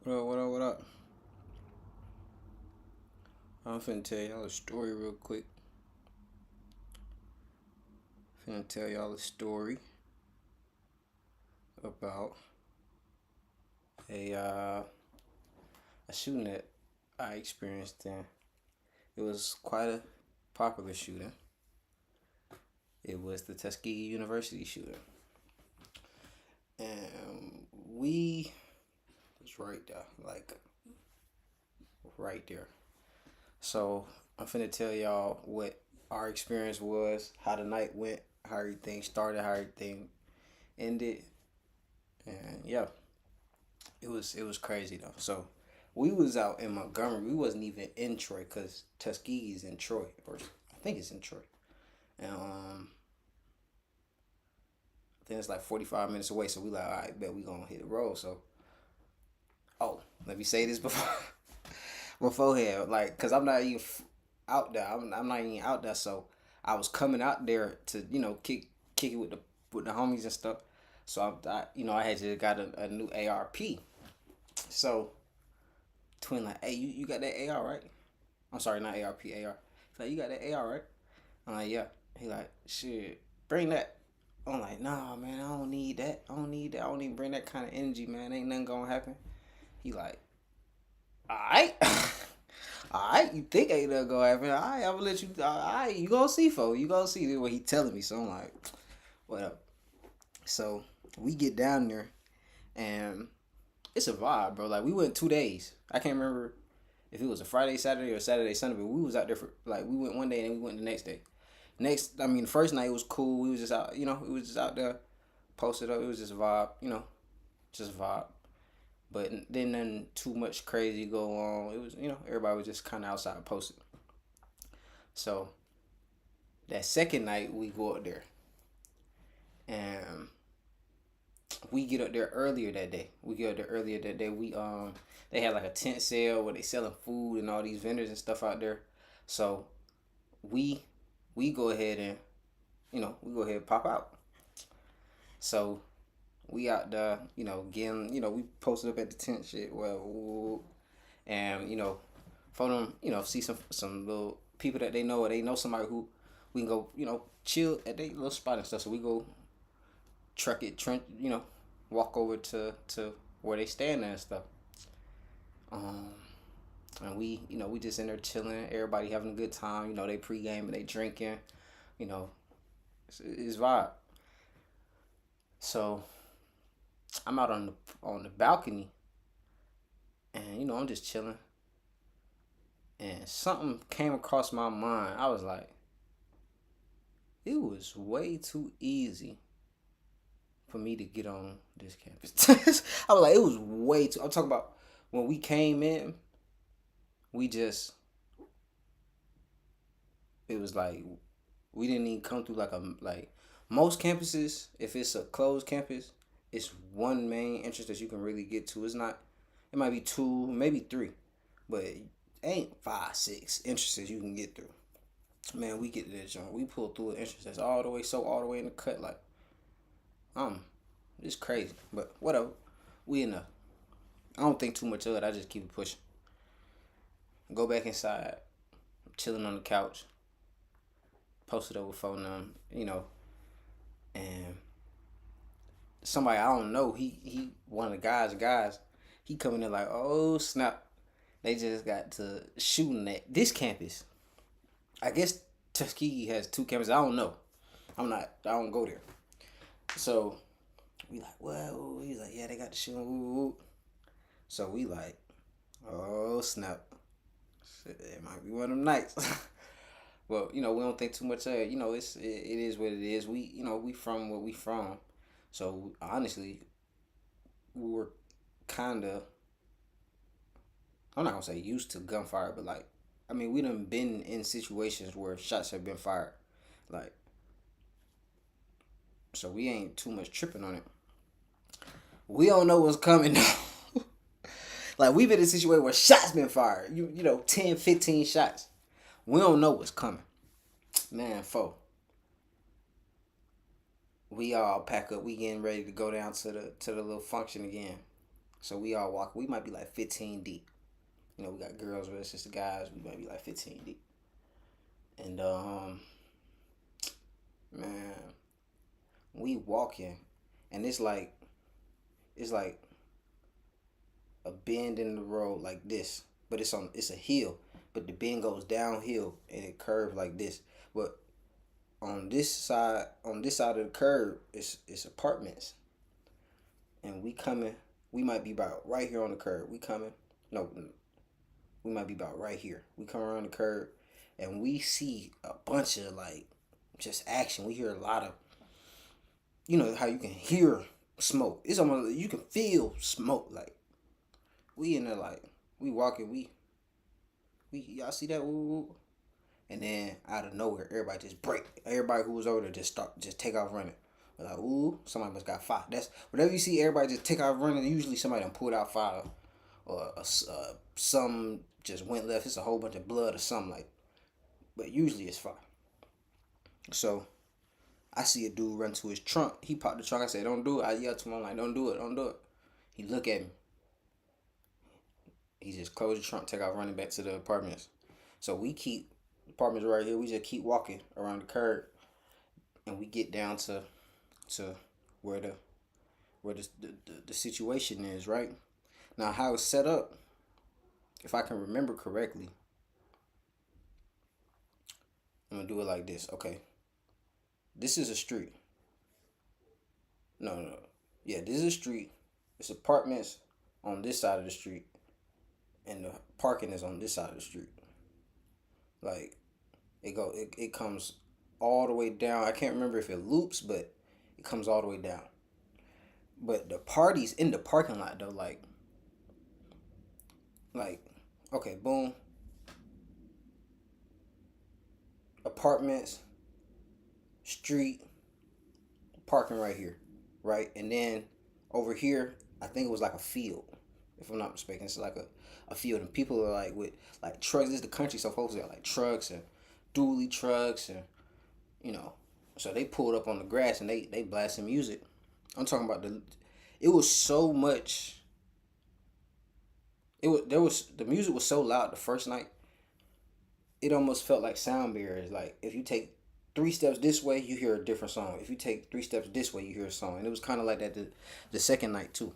What up, what up, what up? I'm finna tell y'all a story real quick. Finna tell y'all a story about a uh, a shooting that I experienced in. It was quite a popular shooting. It was the Tuskegee University shooting. And we was right there, like right there. So I'm finna tell y'all what our experience was, how the night went, how everything started, how everything ended, and yeah, it was crazy though. So we was out in Montgomery. We wasn't even in Troy because Tuskegee's in Troy, or I think it's in Troy. And I think it's like 45 minutes away. So we like, all right, bet we gonna hit the road. So oh, let me say this before beforehand, like, cause I'm not even out there. I'm not even out there. So I was coming out there to kick it with the homies and stuff. So I had just got a new ARP. So twin like, hey, you got that AR right? I'm sorry, not ARP, AR. He's like, you got that AR right? I'm like, yeah. He like, shit, bring that. I'm like, nah, man, I don't need that. I don't need that. I don't even bring that kind of energy, man. Ain't nothing gonna happen. He like, alright. Alright, you think ain't nothing gonna happen. Alright, I'm gonna let you, alright, you gonna see, folks. You gonna see what he telling me. So I'm like, whatever. So we get down there and it's a vibe, bro. Like we went 2 days. I can't remember if it was a Friday, Saturday, or Saturday, Sunday, but we was out there for like we went one day and then we went the next day. I mean, the first night was cool. We was just out, it was just out there, posted up. It was just a vibe, just a vibe. But then nothing too much crazy go on. It was, everybody was just kind of outside posted. So that second night we go up there and we get up there earlier that day. They had like a tent sale where they selling food and all these vendors and stuff out there. So we we go ahead and pop out. So we out there, getting, we posted up at the tent shit. Well, and for them, see some little people that they know, or they know somebody who we can go, chill at their little spot and stuff. So we go truck it, Trent, walk over to where they stand there and stuff. Um, and we just in there chilling. Everybody having a good time. They pregame and they drinking. You know, it's vibe. So I'm out on the balcony, and I'm just chilling. And something came across my mind. I was like, it was way too easy for me to get on this campus. I was like, it was way too. I'm talking about when we came in. We just It was like we didn't even come through like most campuses. If it's a closed campus, it's one main entrance that you can really get to. It's not. It might be two, maybe three, but it ain't five, six entrances you can get through. Man, we get to that joint. We pull through an entrance that's all the way in the cut. Like, um, it's crazy. But whatever. We enough. I don't think too much of it. I just keep it pushing. Go back inside. I'm chilling on the couch. Posted up with phone them, and somebody I don't know, he one of the guys, he coming in like, oh snap, they just got to shooting at this campus. I guess Tuskegee has two campuses. I don't know. I don't go there. So we like, well, he's like, yeah, they got the shooting. So we like, oh snap, shit, it might be one of them nights. Well, we don't think too much of it. It is what it is. We from where we from, so honestly, we were kind of, I'm not gonna say used to gunfire, but like, I mean, we done been in situations where shots have been fired, like, so we ain't too much tripping on it. We don't know what's coming though. Like we've been in a situation where shots been fired. 10, 15 shots. We don't know what's coming. Man, we all pack up. We getting ready to go down to the little function again. So we all walk. We might be like 15 deep. You know, we got girls with us, just the guys. We might be like 15 deep. And man, we walking, and it's like a bend in the road like this, but it's a hill, but the bend goes downhill and it curves like this. But on this side of the curve, it's apartments, and we coming. We might be about right here on the curve. We coming. No, we might be about right here. We come around the curve, and we see a bunch of like just action. We hear a lot of, you know how you can hear smoke. It's almost like you can feel smoke. Like we in there, like we walking. We y'all see that? Woo, woo. And then out of nowhere, everybody just break. Everybody who was over there just take off running. We're like, ooh, somebody must got fire. That's whenever you see everybody just take off running. Usually somebody done pulled out fire, or some just went left. It's a whole bunch of blood or something like. But usually it's fire. So I see a dude run to his trunk. He popped the trunk. I said, "Don't do it." I yelled to him, I'm like, "Don't do it, don't do it." He look at me. He just closed the trunk, take off running back to the apartments. So we keep apartments right here. We just keep walking around the curb, and we get down to where the situation is, right? Now how it's set up, if I can remember correctly, I'm gonna do it like this. Okay, this is a street. No, no, yeah, this is a street. It's apartments on this side of the street, and the parking is on this side of the street. Like it comes all the way down. I can't remember if it loops, but it comes all the way down. But the party's in the parking lot though, like okay, boom, apartments, street, parking right here, right, and then over here, I think it was like a field, if I'm not mistaken. It's like a field, and people are like with like trucks. This is the country, so folks got like trucks and dually trucks, and you know, so they pulled up on the grass and they blasting music. I'm talking about it was so much. The music was so loud the first night. It almost felt like sound barriers. Like if you take 3 steps this way, you hear a different song. If you take 3 steps this way, you hear a song. And it was kind of like that the second night too,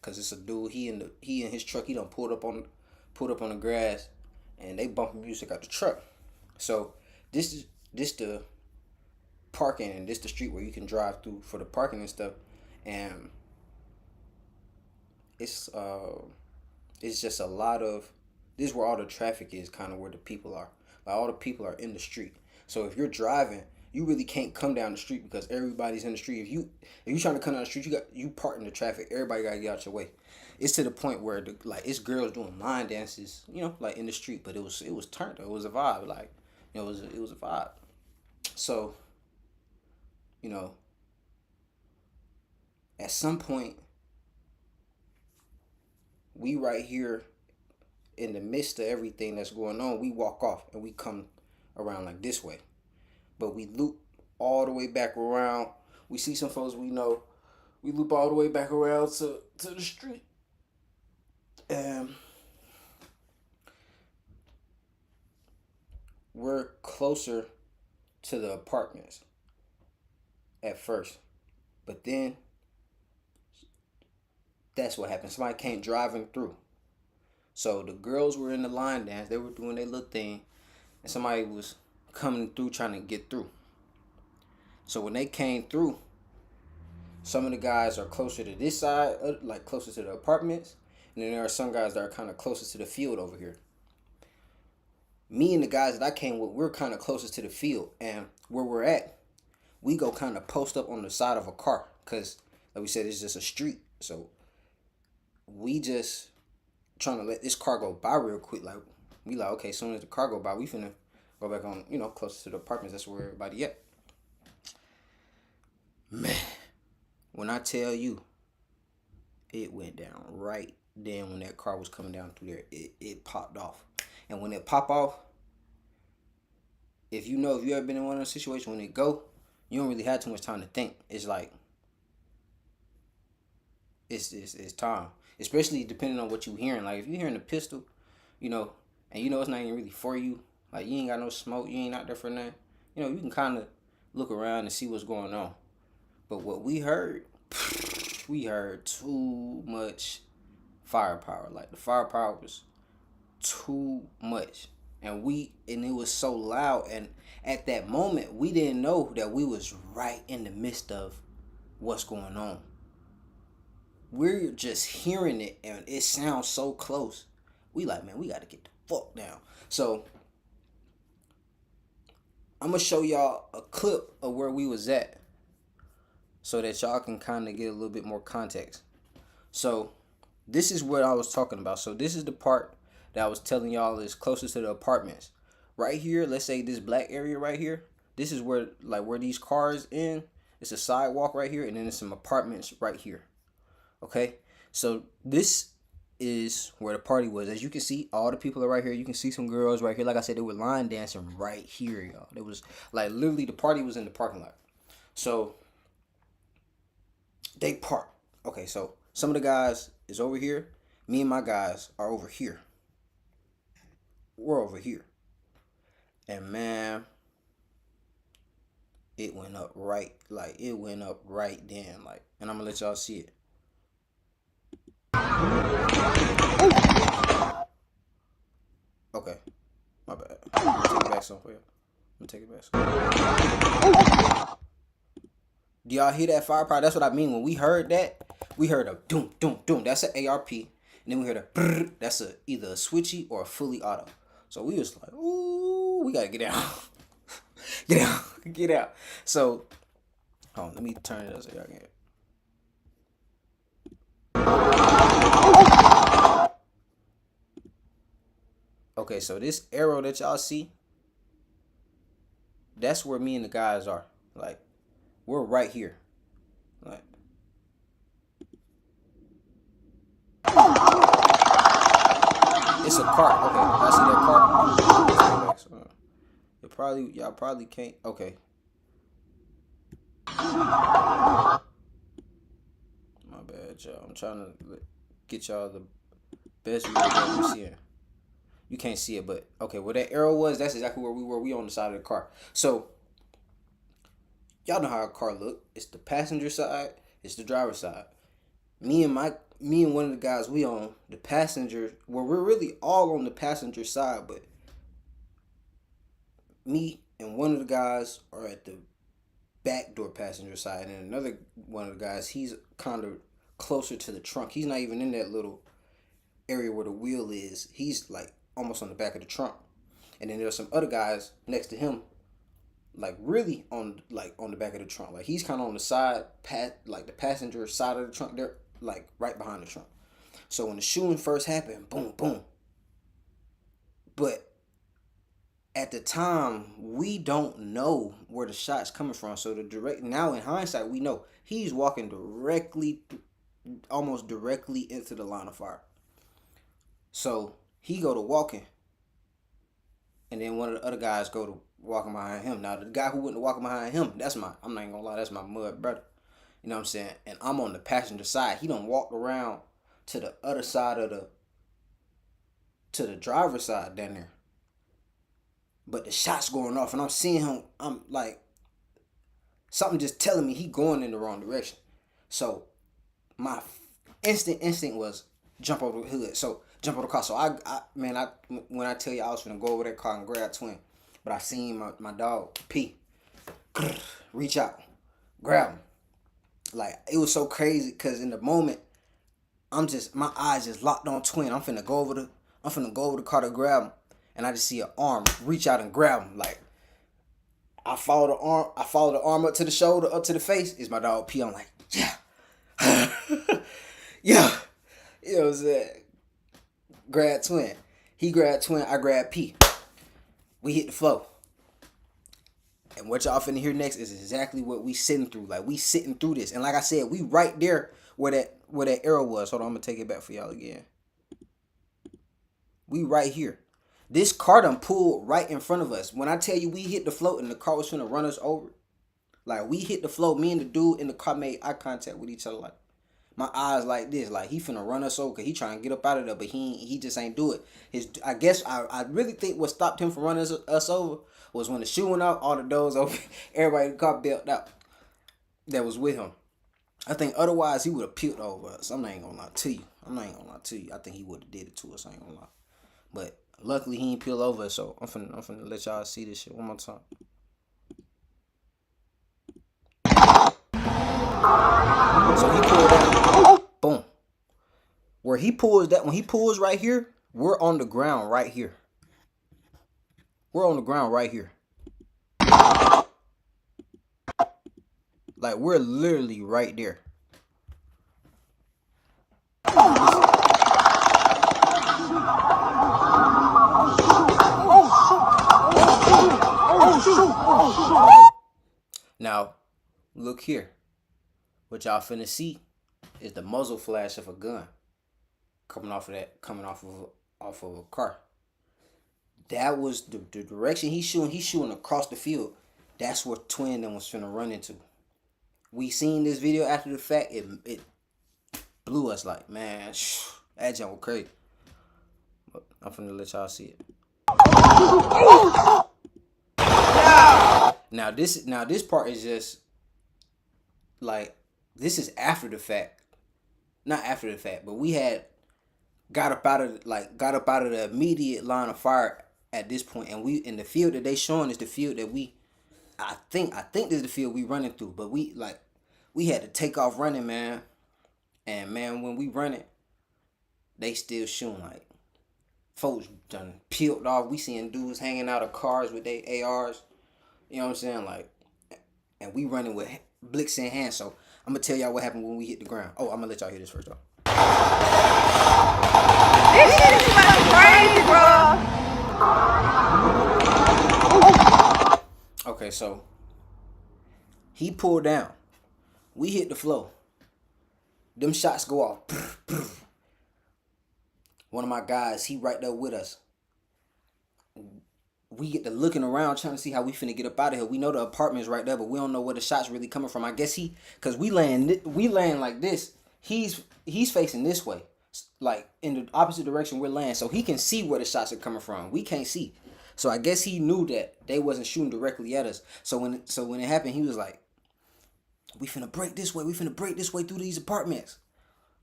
cause it's a dude. He in his truck. He done pulled up on the grass, and they bumping music out the truck. So this the parking, and this the street where you can drive through for the parking and stuff, and it's it's just a lot of, this is where all the traffic is, kind of where the people are. Like all the people are in the street. So if you're driving, you really can't come down the street because everybody's in the street. If you trying to come down the street, you part in the traffic. Everybody gotta get out your way. It's to the point where like it's girls doing line dances, like in the street. But it was turned. It was a vibe. Like it was a vibe. So you know, at some point, we right here in the midst of everything that's going on, we walk off and we come around like this way. But we loop all the way back around. We see some folks we know. We loop all the way back around to the street. And we're closer to the apartments at first. But then that's what happened. Somebody came driving through. So the girls were in the line dance. They were doing their little thing. And somebody was coming through trying to get through. So when they came through, some of the guys are closer to this side, like closer to the apartments. And then there are some guys that are kind of closer to the field over here. Me and the guys that I came with, we're kind of closest to the field. And where we're at, we go kind of post up on the side of a car. Because, like we said, it's just a street. So we just trying to let this car go by real quick. Like, we like, okay, as soon as the car go by, we finna go back on, closer to the apartments. That's where everybody at. Man, when I tell you, it went down right then when that car was coming down through there. It popped off. And when it pop off, if you ever been in one of those situations, when it go, you don't really have too much time to think. It's like, it's time. especially depending on what you hearing. Like if you hearing a pistol, you know, and you know it's not even really for you. Like you ain't got no smoke, you ain't out there for nothing. You know, you can kind of look around and see what's going on. But what we heard too much firepower. Like the firepower was too much, and it was so loud. And at that moment, we didn't know that we was right in the midst of what's going on. We're just hearing it, and it sounds so close. We like, man, we got to get the fuck down. So I'm gonna show y'all a clip of where we was at, so that y'all can kind of get a little bit more context. So this is what I was talking about. So this is the part that I was telling y'all is closest to the apartments. Right here, let's say this black area right here. This is where where these cars in. It's a sidewalk right here, and then there's some apartments right here. Okay, so this is where the party was. As you can see, all the people are right here. You can see some girls right here. Like I said, they were line dancing right here, y'all. It was like literally the party was in the parking lot. So they park. Okay, so some of the guys is over here. Me and my guys are over here. We're over here. And man, it went up right. Like it went up right then. Like, and I'm gonna let y'all see it. Okay, my bad. I'm gonna take it back some for you. I'm gonna take it back some. Do y'all hear that firepower? That's what I mean. When we heard that, we heard a doom, doom, doom. That's an ARP. And then we heard a brrr. That's either a switchy or a fully auto. So we was like, ooh, we gotta get out. Get out. Get out. So, hold on, let me turn it up so y'all can hear. Okay, so this arrow that y'all see, that's where me and the guys are. Like, we're right here. Like, it's a cart. Okay, y'all see that cart? Y'all probably can't. Okay. My bad, y'all. I'm trying to get y'all the best view that we're seeing. You can't see it, but okay, where that arrow was, that's exactly where we were. We on the side of the car. So y'all know how a car look. It's the passenger side, it's the driver's side. Me and one of the guys, we on the passenger, well, we're really all on the passenger side, but me and one of the guys are at the back door passenger side, and another one of the guys, he's kind of closer to the trunk. He's not even in that little area where the wheel is. He's like almost on the back of the trunk. And then there's some other guys next to him, like really on the back of the trunk. Like he's kind of on the side, like the passenger side of the trunk. They're like right behind the trunk. So when the shooting first happened, boom, boom. But at the time, we don't know where the shot's coming from. So now in hindsight, we know he's walking almost directly into the line of fire. So he go to walking, and then one of the other guys go to walking behind him. Now the guy who went to walking behind him, I'm not even gonna lie, that's my mud brother. You know what I'm saying? And I'm on the passenger side. He done walked around to the other side of to the driver's side down there. But the shot's going off, and I'm seeing him. I'm like, something just telling me he going in the wrong direction. So my instinct was jump over the hood. So jump over the car. So when I tell you I was gonna go over that car and grab Twin, but I seen my dog P reach out, grab him. Like it was so crazy because in the moment, my eyes just locked on Twin. I'm finna go over the car to grab him, and I just see an arm reach out and grab him. Like I follow the arm up to the shoulder, up to the face. Is my dog P? I'm like, yeah, yeah. You know what I'm saying? Grab Twin. He grabbed Twin. I grabbed P. We hit the flow. And what y'all finna hear next is exactly what we sitting through. Like we sitting through this. And like I said, we right there where that arrow was. Hold on, I'm gonna take it back for y'all again. We right here. This car done pulled right in front of us. When I tell you we hit the float and the car was finna run us over, like we hit the float, me and the dude in the car made eye contact with each other, like, My eyes like this, like he finna run us over. Cause he trying to get up out of there, but he just ain't do it. I guess I really think what stopped him from running us over was when the shoe went out, all the doors open, everybody in the car bailed out. That was with him. I think otherwise he would have peeled over us. I'm not even gonna lie to you. I think he would have did it to us. I ain't gonna lie. But luckily he ain't peel over. So I'm finna let y'all see this shit one more time. So he pulled down. Boom. When he pulls right here, we're on the ground right here. We're on the ground right here. Like we're literally right there. Now, look here. What y'all finna see is the muzzle flash of a gun coming off of a car. That was the direction he's shooting. He's shooting across the field. That's where Twin them was finna run into. We seen this video after the fact. It blew us like, man, that jump was crazy. But I'm finna let y'all see it. Now this part is just like, this is after the fact. Not after the fact, but we had got up out of the immediate line of fire at this point, and we in the field that they showing is the field that I think this is the field we running through, but we had to take off running, man. And man, when we running, they still shooting. Like, folks done peeled off. We seeing dudes hanging out of cars with their ARs. You know what I'm saying? Like, and we running with blicks in hand. So I'm gonna tell y'all what happened when we hit the ground. Oh, I'm gonna let y'all hear this first though. This shit is fucking crazy, bro. Okay, so he pulled down. We hit the floor. Them shots go off. One of my guys, he right there with us. We get to looking around trying to see how we finna get up out of here. We know the apartment's right there, but we don't know where the shots really coming from. I guess cause we laying like this. He's facing this way, like in the opposite direction we're laying, so he can see where the shots are coming from. We can't see, so I guess he knew that they wasn't shooting directly at us. So when it happened, he was like, "We finna break this way. We finna break this way through these apartments."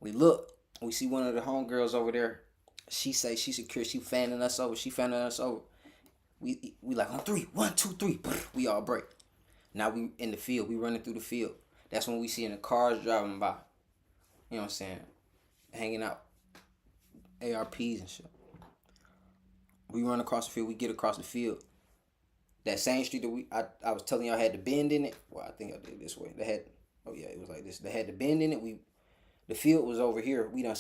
We look, we see one of the homegirls over there. She say she secure. She fanning us over. We like on 3, 1, 2, 3. We all break. Now we in the field. We running through the field. That's when we seeing the cars driving by. You know what I'm saying? Hanging out. ARPs and shit. We run across the field. We get across the field. That same street that I was telling y'all had the bend in it. Well, I think I did it this way. It was like this. They had the bend in it. The field was over here. We done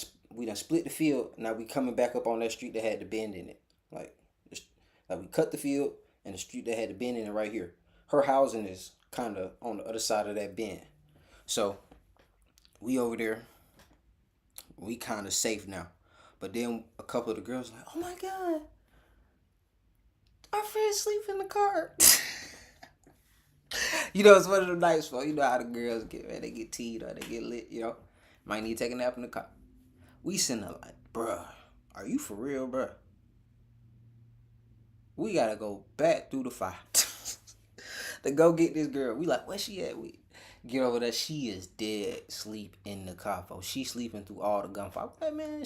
split the field. Now we coming back up on that street that had the bend in it. Like we cut the field and the street that had the bend in it right here. Her housing is kind of on the other side of that bend. So we over there. We kind of safe now. But then a couple of the girls like, "Oh my God, our friend sleep in the car." You know, it's one of the nights, for you know how the girls get, man. They get teed or they get lit, you know. Might need to take a nap in the car. We sitting there like, "Bruh, are you for real, bruh? We gotta go back through the fire to go get this girl." We like, "Where she at?" We get over there. She is dead sleep in the car, folks. She sleeping through all the gunfire. I'm like, man,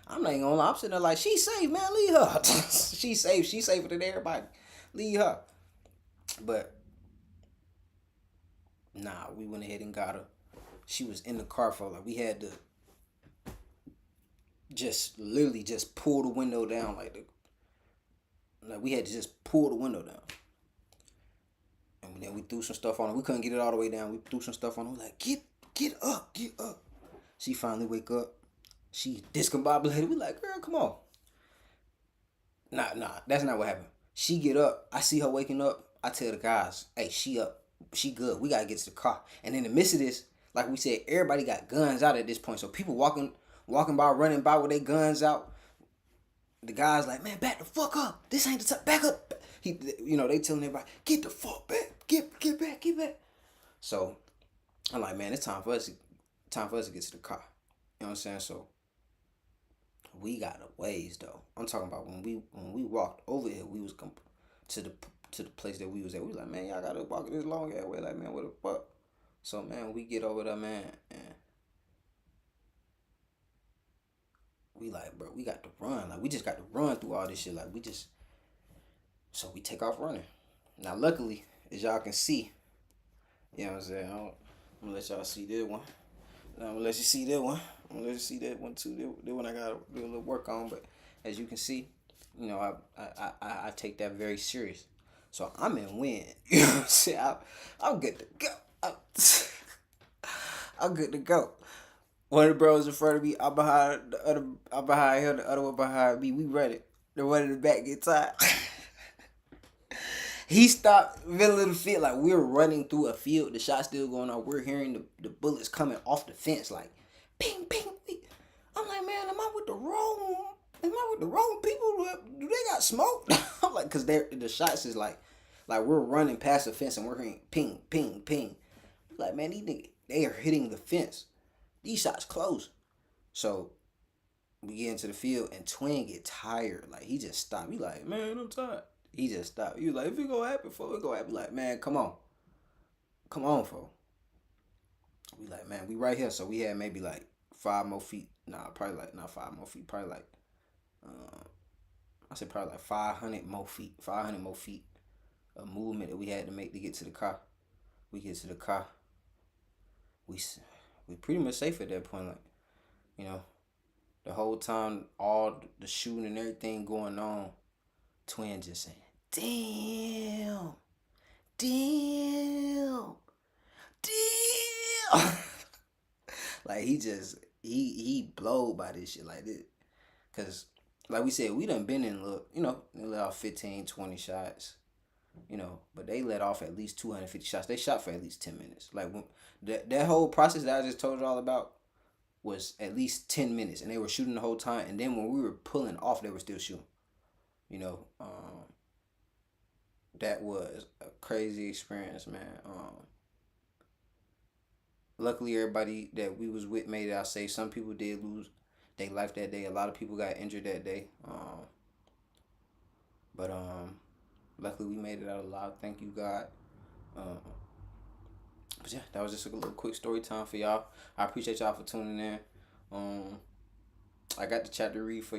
I'm not even gonna lie. I'm sitting there like, she's safe, man. Leave her. She's safe. She's safer than everybody. Leave her. But nah, we went ahead and got her. She was in the car, for like we had to literally just pull the window down like we had to just pull the window down. And then we threw some stuff on her. We couldn't get it all the way down. We threw some stuff on her. We like, get up. She finally wake up. She discombobulated. We like, "Girl, come on." Nah, that's not what happened. She get up. I see her waking up. I tell the guys, "Hey, she up. She good. We gotta get to the car." And in the midst of this, like we said, everybody got guns out at this point. So people walking by, running by with their guns out. The guy's like, "Man, back the fuck up. This ain't the time. Back up." They telling everybody, "Get the fuck back. Get back. So I'm like, man, it's time for us to get to the car." know what I'm saying? So we got a ways though. I'm talking about when we walked over here, we was to the place that we was at. We was like, man, y'all gotta walk this long ass way. Like, man, what the fuck? So man, we get over there, man, and we like, bro, we got to run. Like, we just got to run through all this shit. Like, we just so we take off running. Now, luckily, as y'all can see, you know what I'm saying. I'm gonna let y'all see this one. I'm gonna let you see that one. I'm gonna let you see that one too. That one I gotta do a little work on, but as you can see, you know, I take that very serious. So I'm in win. You know what I'm saying? I'm good to go. I'm good to go. One of the bros in front of me, I'm behind the other. I'm behind him. The other one behind me. We ready. The one in the back get tired. He stopped middle of the field, like we're running through a field. The shot's still going on. We're hearing the bullets coming off the fence, like ping, ping. I'm like, man, am I with the wrong? Am I with the wrong people? Do they got smoked? I'm like, cause the shots is like we're running past the fence and we're hearing ping, ping, ping. Like, man, these niggas, they are hitting the fence. These shots close. So we get into the field and Twin get tired. Like, he just stopped. He like, man, I'm tired. He just stopped. He was like, if it go happen, for it go happen. Like, man, come on. Come on, fo. We like, man, we right here. So we had maybe like 5 more feet. Nah, probably like, not 5 more feet. Probably like, I said probably like 500 more feet. 500 more feet of movement that we had to make to get to the car. We get to the car. We pretty much safe at that point. Like, you know, the whole time, all the shooting and everything going on, Twin just saying, damn, damn, damn. Like, he blowed by this shit like this. Cause like we said, we done been in little, they let off 15, 20 shots, but they let off at least 250 shots. They shot for at least 10 minutes. Like, when that whole process that I just told you all about was at least 10 minutes, and they were shooting the whole time. And then when we were pulling off, they were still shooting. You know, that was a crazy experience, man. Luckily, everybody that we was with made it out safe. Some people did lose their life that day. A lot of people got injured that day. But luckily we made it out alive. Thank you, God. Um, but yeah, that was just a little quick story time for y'all. I appreciate y'all for tuning in. I got the chat to read for